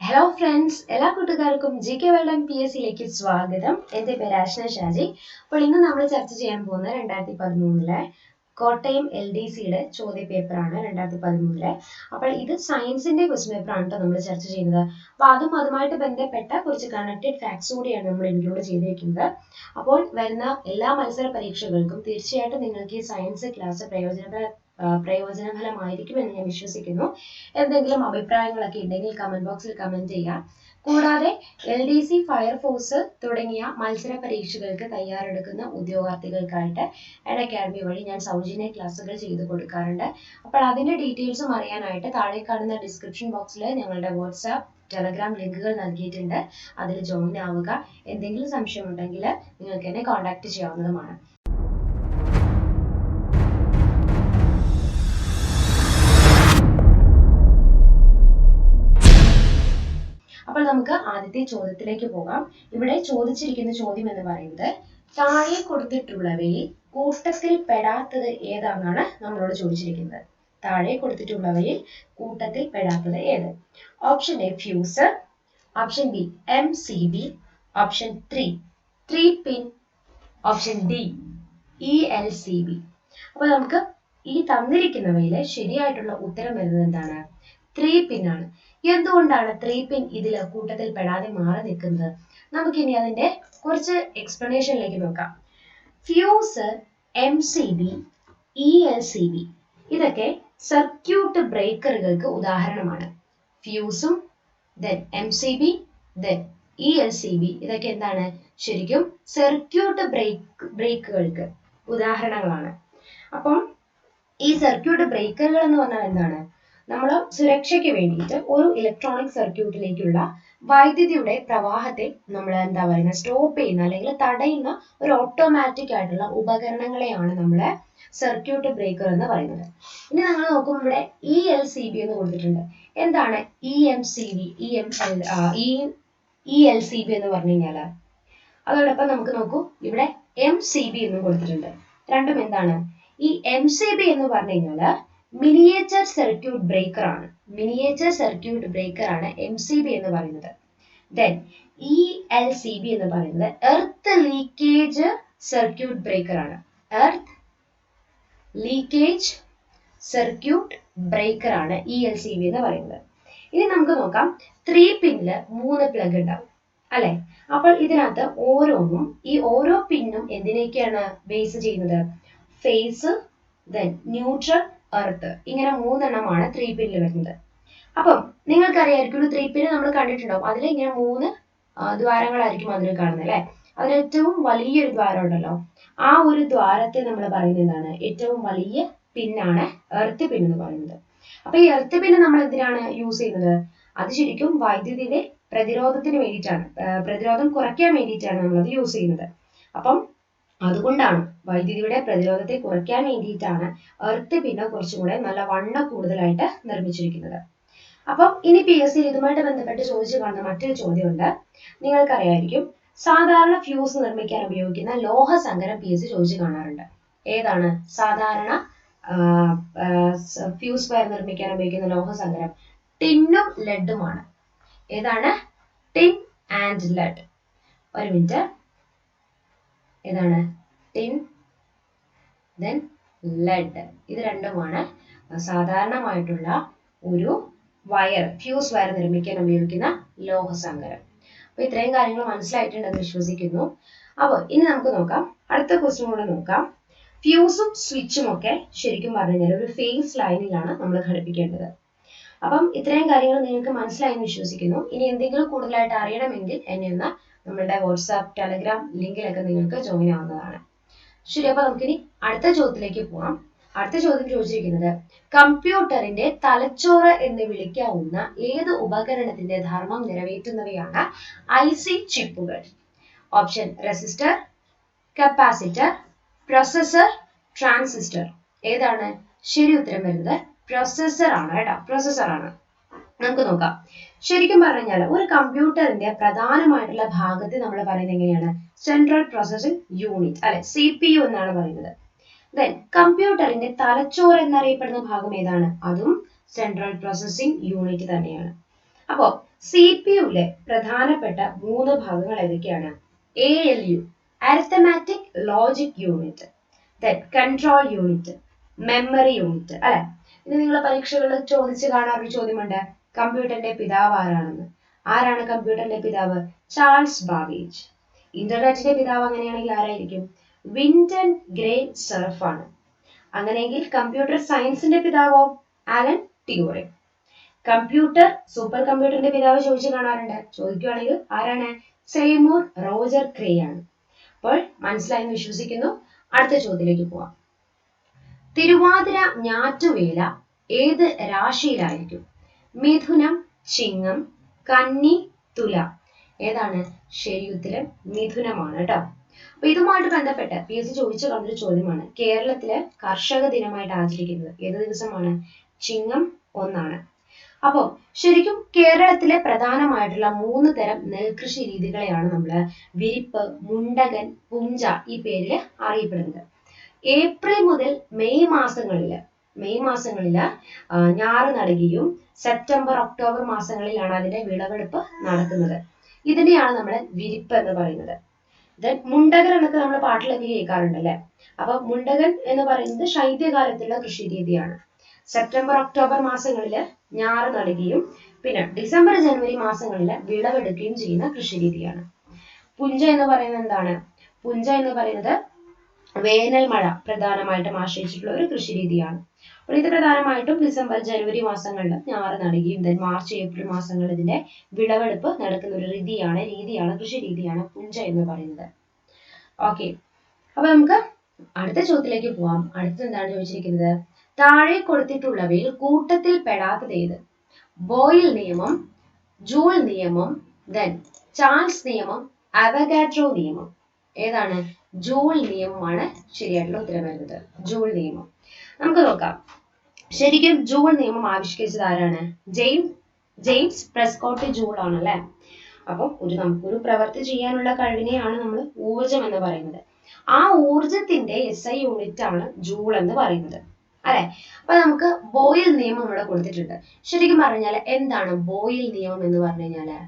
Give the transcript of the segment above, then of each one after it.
Hello friends, എല്ലാ കൂട്ടുകാർക്കും GK world and PSCയിലേക്ക് സ്വാഗതം. എൻ്റെ പേര് ആഷ്ന ഷാജി. അപ്പോൾ ഇന്ന് നമ്മൾ ചർച്ച ചെയ്യാൻ പോകുന്ന 2013 കോട്ടയം LDCയുടെ ചോദ്യ പേപ്പറാണ് 2013. അപ്പോൾ ഇത് സയൻസിന്റെ ക്വസ്റ്റ്യൻ പേപ്പറാണ് കേട്ടോ നമ്മൾ ചർച്ച ചെയ്യുന്നത്. അപ്പോൾ അതുമായിട്ട് ബന്ധപ്പെട്ട കുറച്ച് കണക്റ്റഡ് ഫാക്ട്സ് കൂടിയാണ് നമ്മൾ ഇൻക്ലൂഡ് ചെയ്തിരിക്കുന്നത്. അപ്പോൾ വരുന്ന എല്ലാ മത്സര പരീക്ഷകൾക്കും തീർച്ചയായിട്ടും നിങ്ങൾക്ക് ഈ സയൻസ് ക്ലാസ് പ്രയോജനഫലമായിരിക്കുമെന്ന് ഞാൻ വിശ്വസിക്കുന്നു. എന്തെങ്കിലും അഭിപ്രായങ്ങളൊക്കെ ഉണ്ടെങ്കിൽ കമന്റ് ബോക്സിൽ കമന്റ് ചെയ്യാം. കൂടാതെ LDC, ഫയർഫോഴ്സ് തുടങ്ങിയ മത്സര പരീക്ഷകൾക്ക് തയ്യാറെടുക്കുന്ന ഉദ്യോഗാർത്ഥികൾക്കായിട്ട് Unacademy വഴി ഞാൻ സൗജന്യ ക്ലാസ്സുകൾ ചെയ്തു കൊടുക്കാറുണ്ട്. അപ്പോൾ അതിന്റെ ഡീറ്റെയിൽസും അറിയാനായിട്ട് താഴെ കാണുന്ന ഡിസ്ക്രിപ്ഷൻ ബോക്സിൽ ഞങ്ങളുടെ വാട്സാപ്പ്, ടെലഗ്രാം ലിങ്കുകൾ നൽകിയിട്ടുണ്ട്. അതിൽ ജോയിൻ ആവുക. എന്തെങ്കിലും സംശയമുണ്ടെങ്കിൽ നിങ്ങൾക്ക് എന്നെ കോൺടാക്ട് ചെയ്യാവുന്നതുമാണ്. അപ്പോൾ നമുക്ക് ആദ്യത്തെ ചോദ്യത്തിലേക്ക് പോകാം. ഇവിടെ ചോദിച്ചിരിക്കുന്ന ചോദ്യം എന്ന് പറയുന്നത് താഴെ കൊടുത്തിട്ടുള്ളവയിൽ കൂട്ടത്തിൽ പെടാത്തത് ഏതാണെന്നാണ് നമ്മളോട് ചോദിച്ചിരിക്കുന്നത്. താഴെ കൊടുത്തിട്ടുള്ളവയിൽ കൂട്ടത്തിൽ പെടാത്തത് ഏത്? Option A fuse, option B MCB, option 3 pin, option D ELCB. അപ്പോൾ നമുക്ക് ഈ തന്നിരിക്കുന്നവയിൽ ശരിയായിട്ടുള്ള ഉത്തരം വരുന്നത് എന്താണ്? 3 പിൻ ആണ്. എന്തുകൊണ്ടാണ് 3 പിൻ ഇതിൽ കൂട്ടത്തിൽ പെടാതെ മാറി നിൽക്കുന്നത്? നമുക്കിനി അതിന്റെ കുറച്ച് എക്സ്പ്ലനേഷനിലേക്ക് നോക്കാം. ഫ്യൂസ്, MCB, ELCB ഇതൊക്കെ സർക്യൂട്ട് ബ്രേക്കറുകൾക്ക് ഉദാഹരണമാണ്. ഫ്യൂസും MCB ELCB ഇതൊക്കെ എന്താണ്? ശരിക്കും സർക്യൂട്ട് ബ്രേക്കുകൾക്ക് ഉദാഹരണങ്ങളാണ്. അപ്പം ഈ സർക്യൂട്ട് ബ്രേക്കറുകൾ എന്ന് പറഞ്ഞാൽ എന്താണ്? നമ്മൾ സുരക്ഷയ്ക്ക് വേണ്ടിയിട്ട് ഒരു ഇലക്ട്രോണിക് സർക്യൂട്ടിലേക്കുള്ള വൈദ്യുതിയുടെ പ്രവാഹത്തെ നമ്മൾ എന്താ പറയുന്നത്, സ്റ്റോപ്പ് ചെയ്യുന്ന അല്ലെങ്കിൽ തടയുന്ന ഒരു ഓട്ടോമാറ്റിക് ആയിട്ടുള്ള ഉപകരണങ്ങളെയാണ് നമ്മൾ സർക്യൂട്ട് ബ്രേക്കർ എന്ന് പറയുന്നത്. ഇനി നമ്മൾ നോക്കും, ഇവിടെ ELCB എന്ന് കൊടുത്തിട്ടുണ്ട്. എന്താണ് EMCB, ELCB എന്ന് പറഞ്ഞു കഴിഞ്ഞാൽ? അതോടൊപ്പം നമുക്ക് നോക്കൂ, ഇവിടെ MCB എന്നും കൊടുത്തിട്ടുണ്ട്. രണ്ടും എന്താണ്? ഈ MCB എന്ന് പറഞ്ഞു കഴിഞ്ഞാൽ മിനിയേച്ചർ സർക്യൂട്ട് ബ്രേക്കർ ആണ്. മിനിയേച്ചർ സർക്യൂട്ട് ബ്രേക്കർ ആണ് MCB എന്ന് പറയുന്നത്. ELCB എന്ന് പറയുന്നത് എർത്ത് ലീക്കേജ് സർക്യൂട്ട് ബ്രേക്കർ ആണ്. എർത്ത് ലീക്കേജ് സർക്യൂട്ട് ബ്രേക്കർ ആണ് ELCB എന്ന് പറയുന്നത്. ഇനി നമുക്ക് നോക്കാം, 3 പിന്നില് 3 പ്ലഗ് ഉണ്ടാവും അല്ലെ? അപ്പോൾ ഇതിനകത്ത് ഓരോന്നും ഈ ഓരോ പിന്നും എന്തിനേക്കാണ് ബേസ് ചെയ്യുന്നത്? ഫേസ്, ന്യൂട്രൽ, എർത്ത്, ഇങ്ങനെ 3 എണ്ണമാണ് 3 പിന്നിൽ വരുന്നത്. അപ്പം നിങ്ങൾക്കറിയായിരിക്കും 3 പിന്ന് നമ്മൾ കണ്ടിട്ടുണ്ടാവും. അതിൽ ഇങ്ങനെ 3 ദ്വാരങ്ങളായിരിക്കും അതിൽ കാണുന്നത് അല്ലെ? അതിൽ ഏറ്റവും വലിയൊരു ദ്വാരം ഉണ്ടല്ലോ, ആ ഒരു ദ്വാരത്തെ നമ്മൾ പറയുന്നത് എന്താണ്? ഏറ്റവും വലിയ പിന്നാണ് എർത്ത് പിൻ എന്ന് പറയുന്നത്. അപ്പൊ ഈ എർത്ത് പിന്ന് നമ്മൾ എന്തിനാണ് യൂസ് ചെയ്യുന്നത്? അത് ശരിക്കും വൈദ്യുതിയുടെ പ്രതിരോധത്തിന് വേണ്ടിയിട്ടാണ്, പ്രതിരോധം കുറയ്ക്കാൻ വേണ്ടിയിട്ടാണ് നമ്മളത് യൂസ് ചെയ്യുന്നത്. അപ്പം അതുകൊണ്ടാണ് വൈദ്യുതിയുടെ പ്രതിരോധത്തെ കുറയ്ക്കാൻ വേണ്ടിയിട്ടാണ് എർത്ത് പിന്ന് കുറച്ചും കൂടെ നല്ല വണ്ണ കൂടുതലായിട്ട് നിർമ്മിച്ചിരിക്കുന്നത്. അപ്പം ഇനി PSC ഇതുമായിട്ട് ബന്ധപ്പെട്ട് ചോദിച്ചു കാണുന്ന മറ്റൊരു ചോദ്യമുണ്ട്. നിങ്ങൾക്കറിയായിരിക്കും, സാധാരണ ഫ്യൂസ് നിർമ്മിക്കാൻ ഉപയോഗിക്കുന്ന ലോഹസങ്കരം PSC ചോദിച്ചു കാണാറുണ്ട്. ഏതാണ് സാധാരണ ഫ്യൂസ് വയർ നിർമ്മിക്കാൻ ഉപയോഗിക്കുന്ന ലോഹസങ്കരം? ടിന്നും ലെഡുമാണ്. ഏതാണ്? Tin and lead. ഒരു മിനിറ്റ്, ഏതാണ്? Tin lead. ഇത് രണ്ടുമാണ് സാധാരണമായിട്ടുള്ള ഒരു വയർ, ഫ്യൂസ് വയർ നിർമ്മിക്കാൻ ഉപയോഗിക്കുന്ന ലോഹസങ്കരം. അപ്പൊ ഇത്രയും കാര്യങ്ങൾ മനസ്സിലായിട്ടുണ്ടെന്ന് വിശ്വസിക്കുന്നു. അപ്പോൾ ഇനി നമുക്ക് നോക്കാം, അടുത്ത ക്വസ്റ്റ്യൻ കൂടെ നോക്കാം. ഫ്യൂസും സ്വിച്ചും ഒക്കെ ശരിക്കും പറഞ്ഞു കഴിഞ്ഞാൽ ഒരു ഫേസ് ലൈനിലാണ് നമ്മൾ ഘടിപ്പിക്കേണ്ടത്. അപ്പം ഇത്രയും കാര്യങ്ങൾ നിങ്ങൾക്ക് മനസ്സിലായെന്ന് വിശ്വസിക്കുന്നു. ഇനി എന്തെങ്കിലും കൂടുതലായിട്ട് അറിയണമെങ്കിൽ എന്നെ ഒന്ന് നമ്മളുടെ വാട്സാപ്പ്, ടെലഗ്രാം ലിങ്കിലൊക്കെ നിങ്ങൾക്ക് ജോയിൻ ആവുന്നതാണ്. ശരി, അപ്പൊ നമുക്കിനി അടുത്ത ചോദ്യത്തിലേക്ക് പോകാം. അടുത്ത ചോദ്യം ചോദിച്ചിരിക്കുന്നത്, കമ്പ്യൂട്ടറിന്റെ തലച്ചോറ് എന്ന് വിളിക്കാവുന്ന ഏത് ഉപകരണത്തിന്റെ ധർമ്മം നിറവേറ്റുന്നവയാണ് IC ചിപ്പുകൾ? Option resistor, capacitor, processor, transistor. ഏതാണ് ശരി ഉത്തരം വരുന്നത്? പ്രൊസസർ ആണ് കേട്ടോ, പ്രൊസസർ ആണ്. നമുക്ക് നോക്കാം. ശരിക്കും പറഞ്ഞാൽ ഒരു കമ്പ്യൂട്ടറിന്റെ പ്രധാനമായിട്ടുള്ള ഭാഗത്തെ നമ്മൾ പറയുന്നത് എങ്ങനെയാണ്? സെൻട്രൽ പ്രോസസിംഗ് യൂണിറ്റ് അല്ലെ, CPU എന്നാണ് പറയുന്നത്. കമ്പ്യൂട്ടറിന്റെ തലച്ചോറ് എന്നറിയപ്പെടുന്ന ഭാഗം ഏതാണ്? അതും സെൻട്രൽ പ്രോസസിംഗ് യൂണിറ്റ് തന്നെയാണ്. അപ്പോ CPU-ലെ പ്രധാനപ്പെട്ട 3 ഭാഗങ്ങൾ ഏതൊക്കെയാണ്? ALU, arithmetic logic unit, control unit, memory unit. അല്ലെ, ഇത് നിങ്ങൾ പരീക്ഷകളിൽ ചോദിച്ചു കാണാറൊരു ചോദ്യമുണ്ട്, കമ്പ്യൂട്ടറിന്റെ പിതാവ് ആരാണെന്ന്. ആരാണ് കമ്പ്യൂട്ടറിന്റെ പിതാവ്? Charles Babbage. ഇന്റർനെറ്റിന്റെ പിതാവ് അങ്ങനെയാണെങ്കിൽ ആരായിരിക്കും? വിൻസ്റ്റൺ ഗ്രേ സർഫ് ആണ്. അങ്ങനെയെങ്കിൽ കമ്പ്യൂട്ടർ സയൻസിന്റെ പിതാവോ? ആലൻ ട്യൂറിംഗ്. കമ്പ്യൂട്ടർ സൂപ്പർ കമ്പ്യൂട്ടറിന്റെ പിതാവ് ചോദിച്ചു കാണാറുണ്ട്. ചോദിക്കുകയാണെങ്കിൽ ആരാണ്? സെയ്മൂർ റോജർ ക്രേ ആണ്. അപ്പോൾ മനസ്സിലായെന്ന് വിശ്വസിക്കുന്നു. അടുത്ത ചോദ്യത്തിലേക്ക് പോവാം. തിരുവാതിര ഞാറ്റുവേല ഏത് രാശിയിലായിരിക്കും? മിഥുനം, ചിങ്ങം, കന്നി, തുല. ഏതാണ്? ശരി ഉത്തരം മിഥുനമാണ് കേട്ടോ. അപ്പൊ ഇതുമായിട്ട് ബന്ധപ്പെട്ട് PSC ചോദിച്ചു കണ്ടൊരു ചോദ്യമാണ്. കേരളത്തിലെ കർഷക ദിനമായിട്ട് ആചരിക്കുന്നത് ഏത് ദിവസമാണ്? ചിങ്ങം 1 അപ്പോൾ ശരിക്കും കേരളത്തിലെ പ്രധാനമായിട്ടുള്ള 3 തരം നെൽകൃഷി രീതികളെയാണ് നമ്മൾ വിരിപ്പ്, മുണ്ടകൻ, പുഞ്ച ഈ പേരിൽ അറിയപ്പെടുന്നത്. ഏപ്രിൽ മുതൽ മെയ് മാസങ്ങളിൽ ഞാറ് നടുകയും സെപ്റ്റംബർ ഒക്ടോബർ മാസങ്ങളിലാണ് അതിന്റെ വിളവെടുപ്പ് നടക്കുന്നത്. ഇതിനെയാണ് നമ്മൾ വിരിപ്പ് എന്ന് പറയുന്നത്. മുണ്ടകൻ എന്നൊക്കെ നമ്മൾ പാട്ടിലൊക്കെ കേൾക്കാറുണ്ടല്ലേ. അപ്പൊ മുണ്ടകൻ എന്ന് പറയുന്നത് ശൈത്യകാലത്തുള്ള കൃഷി രീതിയാണ്. സെപ്റ്റംബർ ഒക്ടോബർ മാസങ്ങളിൽ ഞാറ് നടുകയും പിന്നെ ഡിസംബർ ജനുവരി മാസങ്ങളിൽ വിളവെടുക്കുകയും ചെയ്യുന്ന കൃഷി രീതിയാണ്. പുഞ്ച എന്ന് പറയുന്നത് എന്താണ്? പുഞ്ച എന്ന് പറയുന്നത് വേനൽ മഴ പ്രധാനമായിട്ടും ആശ്രയിച്ചിട്ടുള്ള ഒരു കൃഷി രീതിയാണ്. അപ്പോൾ ഇത് പ്രധാനമായിട്ടും ഡിസംബർ ജനുവരി മാസങ്ങളിൽ ഞാറ് നടുകയും മാർച്ച് ഏപ്രിൽ മാസങ്ങളിൽ ഇതിന്റെ വിളവെടുപ്പ് നടക്കുന്ന ഒരു രീതിയാണ് കൃഷി രീതിയാണ് പുഞ്ച എന്ന് പറയുന്നത്. ഓക്കെ, അപ്പൊ നമുക്ക് അടുത്ത ചോദ്യത്തിലേക്ക് പോവാം. അടുത്തത് എന്താണ് ചോദിച്ചിരിക്കുന്നത്? താഴെ കൊടുത്തിട്ടുള്ളവയിൽ കൂട്ടത്തിൽ പെടാത്തത് ഏത്? ബോയിൽ നിയമം, ജൂൾ നിയമം, ചാൾസ് നിയമം, അവഗാഡ്രോ നിയമം. ഏതാണ്? ജൂൾ നിയമമാണ് ശരിയായിട്ടുള്ള ഉത്തരം വരുന്നത്. ജൂൾ നിയമം നമുക്ക് നോക്കാം. ശരിക്കും ജൂൾ നിയമം ആവിഷ്കരിച്ചത് ആരാണ്? ജെയിംസ് പ്രെസ്കോട്ട് ജൂൾ ആണല്ലേ. അപ്പം നമുക്കൊരു പ്രവൃത്തി ചെയ്യാനുള്ള കഴിവിനെയാണ് നമ്മൾ ഊർജം എന്ന് പറയുന്നത്. ആ ഊർജത്തിന്റെ SI യൂണിറ്റ് ആണ് ജൂൾ എന്ന് പറയുന്നത് അല്ലെ. അപ്പൊ നമുക്ക് ബോയിൽ നിയമം ഇവിടെ കൊടുത്തിട്ടുണ്ട്. ശരിക്കും പറഞ്ഞാൽ എന്താണ് ബോയിൽ നിയമം എന്ന് പറഞ്ഞു കഴിഞ്ഞാല്?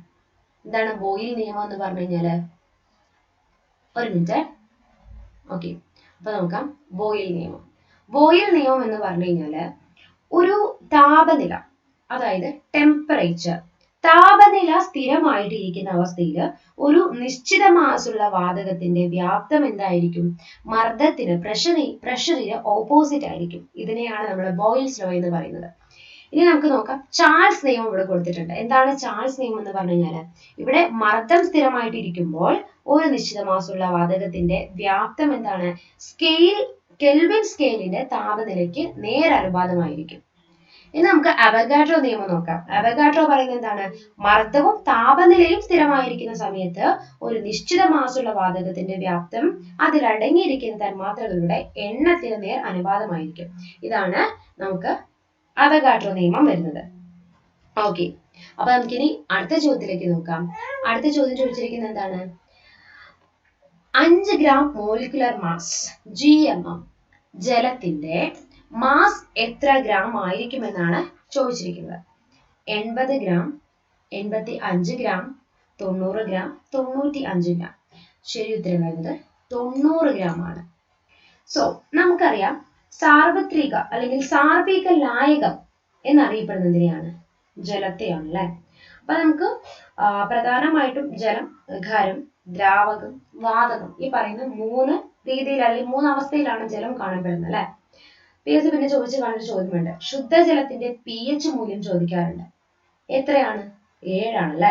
എന്താണ് ബോയിൽ നിയമം എന്ന് പറഞ്ഞു കഴിഞ്ഞാല്? ഒരു മിനിറ്റ്. ഓക്കെ, അപ്പൊ നോക്കാം. ബോയിൽ നിയമം എന്ന് പറഞ്ഞു കഴിഞ്ഞാല് ഒരു താപനില, അതായത് ടെമ്പറേച്ചർ, താപനില സ്ഥിരമായിട്ട് ഇരിക്കുന്ന അവസ്ഥയിൽ ഒരു നിശ്ചിത മാസുള്ള വാതകത്തിന്റെ വ്യാപ്തം എന്തായിരിക്കും? മർദ്ദത്തിന് പ്രഷറിന് ഓപ്പോസിറ്റ് ആയിരിക്കും. ഇതിനെയാണ് നമ്മൾ ബോയിൽസ് ലോ എന്ന് പറയുന്നത്. ഇനി നമുക്ക് നോക്കാം. ചാൾസ് നിയമം ഇവിടെ കൊടുത്തിട്ടുണ്ട്. എന്താണ് ചാൾസ് നിയമം എന്ന് പറഞ്ഞു കഴിഞ്ഞാൽ ഇവിടെ മർദ്ദം സ്ഥിരമായിട്ട് ഇരിക്കുമ്പോൾ ഒരു നിശ്ചിത മാസുള്ള വാതകത്തിന്റെ വ്യാപ്തം എന്താണ്? കെൽവിൻ സ്കെയിലിന്റെ താപനിലയ്ക്ക് നേരനുപാതമായിരിക്കും. ഇനി നമുക്ക് അവഗാഡ്രോ നിയമം നോക്കാം. അവഗാഡ്രോ പറയുന്നത് എന്താണ്? മർദ്ദവും താപനിലയും സ്ഥിരമായിരിക്കുന്ന സമയത്ത് ഒരു നിശ്ചിത മാസുള്ള വാതകത്തിന്റെ വ്യാപ്തം അതിലടങ്ങിയിരിക്കുന്ന തന്മാത്രകളുടെ എണ്ണത്തിന് നേർ അനുപാതമായിരിക്കും. ഇതാണ് നമുക്ക് അവഗാഡ്രോ നിയമം വരുന്നത്. ഓക്കെ, അപ്പൊ നമുക്കിനി അടുത്ത ചോദ്യത്തിലേക്ക് നോക്കാം. അടുത്ത ചോദ്യം ചോദിച്ചിരിക്കുന്നത് എന്താണ്? 5 ഗ്രാം മോളിക്കുലർ മാസ് GMM ജലത്തിന്റെ മാസ് എത്ര ഗ്രാം ആയിരിക്കുമെന്നാണ് ചോദിച്ചിരിക്കുന്നത്. 80 ഗ്രാം, 85 ഗ്രാം, 90 ഗ്രാം, 95 ഗ്രാം. ശരി ഉത്തരം വരുന്നത് 90 ഗ്രാം ആണ്. സോ നമുക്കറിയാം സാർവത്രിക അല്ലെങ്കിൽ സാർവിക ലായകം എന്നറിയപ്പെടുന്നതിനെയാണ് ജലത്തെയാണ് അല്ലെ. അപ്പൊ നമുക്ക് പ്രധാനമായിട്ടും ജലം, ഖരം, ദ്രാവകം, വാതകം ഈ പറയുന്ന 3 രീതിയിൽ അല്ലെങ്കിൽ 3 അവസ്ഥയിലാണ് ജലം കാണപ്പെടുന്നത് അല്ലെ. PSC പിന്നെ ചോദിച്ചു കാണുന്ന ചോദ്യമുണ്ട്. ശുദ്ധജലത്തിന്റെ pH മൂല്യം ചോദിക്കാറുണ്ട്. എത്രയാണ്? 7 ആണല്ലേ.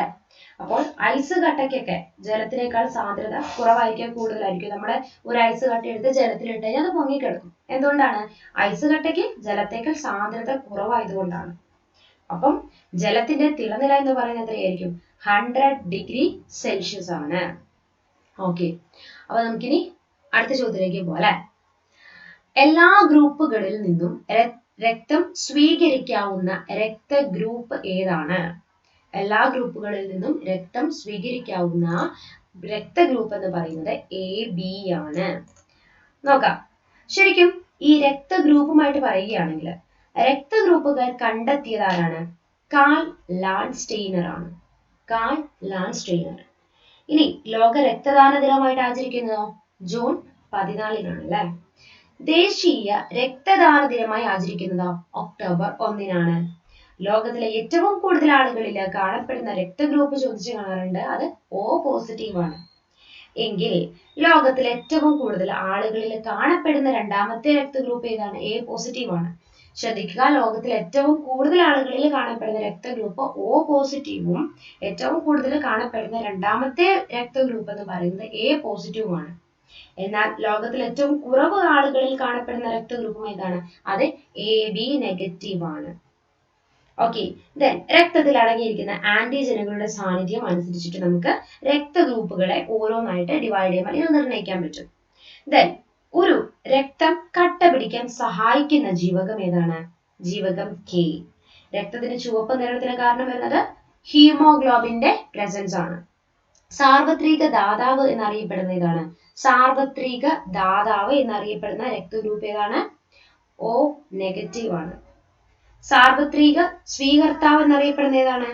അപ്പോൾ ഐസ് കട്ടയ്ക്കൊക്കെ ജലത്തിനേക്കാൾ സാന്ദ്രത കുറവായിരിക്കും, കൂടുതലായിരിക്കും. നമ്മുടെ ഒരു ഐസ് കട്ട എടുത്ത് ജലത്തിലിട്ട് കഴിഞ്ഞാൽ അത് പൊങ്ങിക്കിടക്കും. എന്തുകൊണ്ടാണ്? ഐസ് കട്ടയ്ക്ക് ജലത്തേക്കാൾ സാന്ദ്രത കുറവായതുകൊണ്ടാണ്. അപ്പം ജലത്തിന്റെ തിളനില എന്ന് പറയുന്നത് എത്രയായിരിക്കും? 100 ഡിഗ്രി സെൽഷ്യസ് ആണ്. ഓക്കെ, അപ്പൊ നമുക്കിനി അടുത്ത ചോദ്യത്തിലേക്ക് പോകാം. എല്ലാ ഗ്രൂപ്പുകളിൽ നിന്നും രക്തം സ്വീകരിക്കാവുന്ന രക്തഗ്രൂപ്പ് ഏതാണ്? എല്ലാ ഗ്രൂപ്പുകളിൽ നിന്നും രക്തം സ്വീകരിക്കാവുന്ന രക്തഗ്രൂപ്പ് എന്ന് പറയുന്നത് AB ആണ്. നോക്കാം. ശരിക്കും ഈ രക്തഗ്രൂപ്പുമായിട്ട് പറയുകയാണെങ്കിൽ രക്തഗ്രൂപ്പുകൾ കണ്ടെത്തിയത് ആരാണ്? കാൾ ലാൻഡ്സ്റ്റെയ്നർ ആണ്. Call Landsteiner. ഇനി ലോക രക്തദാന ദിനമായിട്ട് ആചരിക്കുന്നതോ ജൂൺ 14 അല്ലേ. ദേശീയ രക്തദാന ദിനമായി ആചരിക്കുന്നതോ ഒക്ടോബർ 1. ലോകത്തിലെ ഏറ്റവും കൂടുതൽ ആളുകളിൽ കാണപ്പെടുന്ന രക്തഗ്രൂപ്പ് ചോദിച്ചു കാണാറുണ്ട്, അത് O പോസിറ്റീവ് ആണ്. എങ്കിൽ ലോകത്തിൽ ഏറ്റവും കൂടുതൽ ആളുകളിൽ കാണപ്പെടുന്ന രണ്ടാമത്തെ രക്തഗ്രൂപ്പ് ഏതാണ്? A പോസിറ്റീവ് ആണ്. ശ്രദ്ധിക്കുക, ലോകത്തിൽ ഏറ്റവും കൂടുതൽ ആളുകളിൽ കാണപ്പെടുന്ന രക്തഗ്രൂപ്പ് O പോസിറ്റീവും ഏറ്റവും കൂടുതൽ കാണപ്പെടുന്ന രണ്ടാമത്തെ രക്തഗ്രൂപ്പ് എന്ന് പറയുന്നത് A പോസിറ്റീവ് ആണ്. എന്നാൽ ലോകത്തിൽ ഏറ്റവും കുറവ് ആളുകളിൽ കാണപ്പെടുന്ന രക്തഗ്രൂപ്പും ഏതാണ്? അത് AB നെഗറ്റീവ് ആണ്. ഓക്കെ, ദെൻ രക്തത്തിൽ അടങ്ങിയിരിക്കുന്ന ആന്റിജനുകളുടെ സാന്നിധ്യം അനുസരിച്ചിട്ട് നമുക്ക് രക്തഗ്രൂപ്പുകളെ ഓരോന്നായിട്ട് ഡിവൈഡ് ചെയ്യാൻ ഇത് നിർണ്ണയിക്കാൻ പറ്റും. ദെൻ ഒരു രക്തം കട്ട പിടിക്കാൻ സഹായിക്കുന്ന ജീവകം ഏതാണ്? ജീവകം K. രക്തത്തിന് ചുവപ്പ് നിറത്തിന് കാരണം വരുന്നത് ഹീമോഗ്ലോബിന്റെ പ്രസൻസ് ആണ്. സാർവത്രിക ദാതാവ് എന്നറിയപ്പെടുന്ന ഏതാണ്? സാർവത്രിക ദാതാവ് എന്നറിയപ്പെടുന്ന രക്തഗ്രൂപ്പ് ഏതാണ്? O നെഗറ്റീവ് ആണ്. സാർവത്രിക സ്വീകർത്താവ് എന്നറിയപ്പെടുന്ന ഏതാണ്?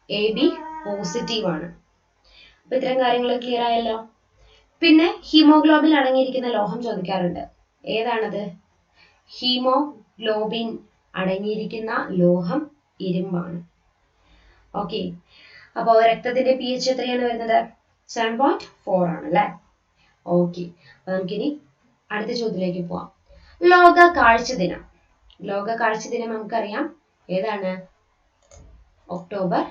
AB പോസിറ്റീവ് ആണ്. അപ്പൊ ഇത്തരം കാര്യങ്ങൾ ക്ലിയർ ആയല്ലോ. പിന്നെ ഹീമോഗ്ലോബിൻ അടങ്ങിയിരിക്കുന്ന ലോഹം ചോദിക്കാറുണ്ട്. ഏതാണത്? ഹീമോഗ്ലോബിൻ അടങ്ങിയിരിക്കുന്ന ലോഹം ഇരുമ്പാണ്. ഓക്കെ, അപ്പൊ രക്തത്തിന്റെ pH എത്രയാണ് വരുന്നത്? 7.4 ആണ് അല്ലെ. ഓക്കെ, അപ്പൊ നമുക്കിനി അടുത്ത ചോദ്യത്തിലേക്ക് പോവാം. ലോക കാഴ്ച ദിനം. ലോക കാഴ്ച ദിനം നമുക്കറിയാം ഏതാണ്? ഒക്ടോബർ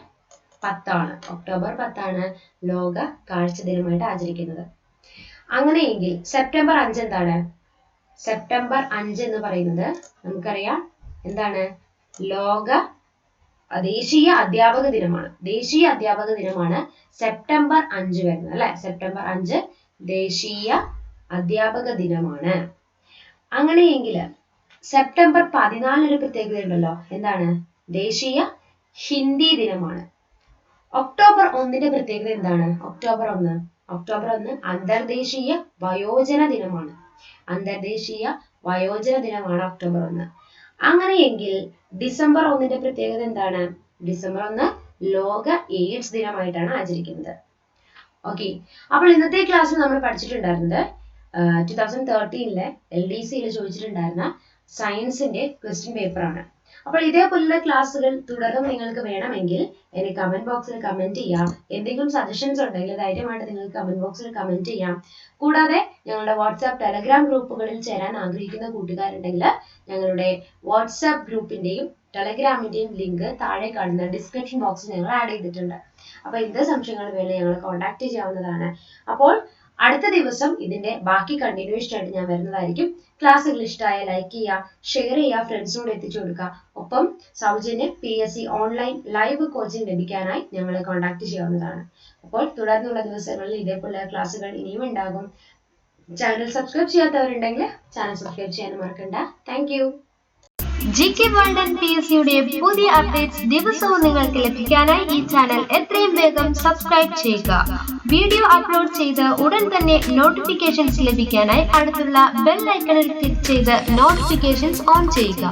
10 ഒക്ടോബർ 10 ലോക കാഴ്ച ദിനമായിട്ട് ആചരിക്കുന്നത്. അങ്ങനെയെങ്കിൽ സെപ്റ്റംബർ 5 എന്താണ്? സെപ്റ്റംബർ 5 എന്ന് പറയുന്നത് നമുക്കറിയാം എന്താണ്? ദേശീയ അധ്യാപക ദിനമാണ്. ദേശീയ അധ്യാപക ദിനമാണ് സെപ്റ്റംബർ 5 വരുന്നത് അല്ലെ. സെപ്റ്റംബർ 5 ദേശീയ അധ്യാപക ദിനമാണ്. അങ്ങനെയെങ്കിൽ സെപ്റ്റംബർ 14 ഒരു പ്രത്യേകത ഉണ്ടല്ലോ, എന്താണ്? ദേശീയ ഹിന്ദി ദിനമാണ്. ഒക്ടോബർ 1 പ്രത്യേകത എന്താണ്? ഒക്ടോബർ 1 അന്തർദേശീയ വയോജന ദിനമാണ്. അന്തർദേശീയ വയോജന ദിനമാണ് ഒക്ടോബർ 1. അങ്ങനെയെങ്കിൽ ഡിസംബർ 1 പ്രത്യേകത എന്താണ്? ഡിസംബർ 1 ലോക എയ്ഡ്സ് ദിനമായിട്ടാണ് ആചരിക്കുന്നത്. ഓക്കെ, അപ്പോൾ ഇന്നത്തെ ക്ലാസ്സിൽ നമ്മൾ പഠിച്ചിട്ടുണ്ടായിരുന്നത് 2013 LDCയിൽ ചോദിച്ചിട്ടുണ്ടായിരുന്ന സയൻസിന്റെ ക്വസ്റ്റ്യൻ പേപ്പർ ആണ്. അപ്പോൾ ഇതേപോലുള്ള ക്ലാസ്സുകൾ തുടർന്നും നിങ്ങൾക്ക് വേണമെങ്കിൽ എന്നെ കമന്റ് ബോക്സിൽ കമന്റ് ചെയ്യാം. എന്തെങ്കിലും സജഷൻസ് ഉണ്ടെങ്കിൽ ധൈര്യമായിട്ട് നിങ്ങൾക്ക് കമന്റ് ബോക്സിൽ കമന്റ് ചെയ്യാം. കൂടാതെ ഞങ്ങളുടെ വാട്സാപ്പ് ടെലഗ്രാം ഗ്രൂപ്പുകളിൽ ചേരാൻ ആഗ്രഹിക്കുന്ന കൂട്ടുകാരുണ്ടെങ്കിൽ ഞങ്ങളുടെ വാട്സാപ്പ് ഗ്രൂപ്പിന്റെയും ടെലഗ്രാമിന്റെയും ലിങ്ക് താഴെ കാണുന്ന ഡിസ്ക്രിപ്ഷൻ ബോക്സിൽ ഞങ്ങൾ ആഡ് ചെയ്തിട്ടുണ്ട്. അപ്പോൾ എന്ത് സംശയങ്ങൾ വേണേൽ ഞങ്ങളെ കോൺടാക്ട് ചെയ്യാവുന്നതാണ്. അപ്പോൾ അടുത്ത ദിവസം ഇതിന്റെ ബാക്കി കണ്ടിന്യൂഷൻ ആയിട്ട് ഞാൻ വരുന്നതായിരിക്കും. ക്ലാസ്സുകൾ ഇഷ്ടമായ ലൈക്ക് ചെയ്യുക, ഷെയർ ചെയ്യുക, ഫ്രണ്ട്സിനോട് എത്തിച്ചു കൊടുക്കുക. ഒപ്പം സൗജന്യ PSC ഓൺലൈൻ ലൈവ് കോച്ചിങ് ലഭിക്കാനായി ഞങ്ങളെ കോൺടാക്ട് ചെയ്യാവുന്നതാണ്. അപ്പോൾ തുടർന്നുള്ള ദിവസങ്ങളിൽ ഇതേപോലുള്ള ക്ലാസ്സുകൾ ഇനിയും ഉണ്ടാകും. ചാനൽ സബ്സ്ക്രൈബ് ചെയ്യാത്തവരുണ്ടെങ്കിൽ ചാനൽ സബ്സ്ക്രൈബ് ചെയ്യാൻ മറക്കണ്ട. Thank you. GK World and PSCയുടെ പുതിയ അപ്ഡേറ്റ്സ് ദിവസവും നിങ്ങൾക്ക് ലഭിക്കാനായി ഈ ചാനൽ എത്രയും വേഗം സബ്സ്ക്രൈബ് ചെയ്യുക. വീഡിയോ അപ്ലോഡ് ചെയ്ത് ഉടൻ തന്നെ നോട്ടിഫിക്കേഷൻസ് ലഭിക്കാനായി അടുത്തുള്ള ബെൽ ഐക്കണിൽ ക്ലിക്ക് ചെയ്ത് നോട്ടിഫിക്കേഷൻസ് ഓൺ ചെയ്യുക.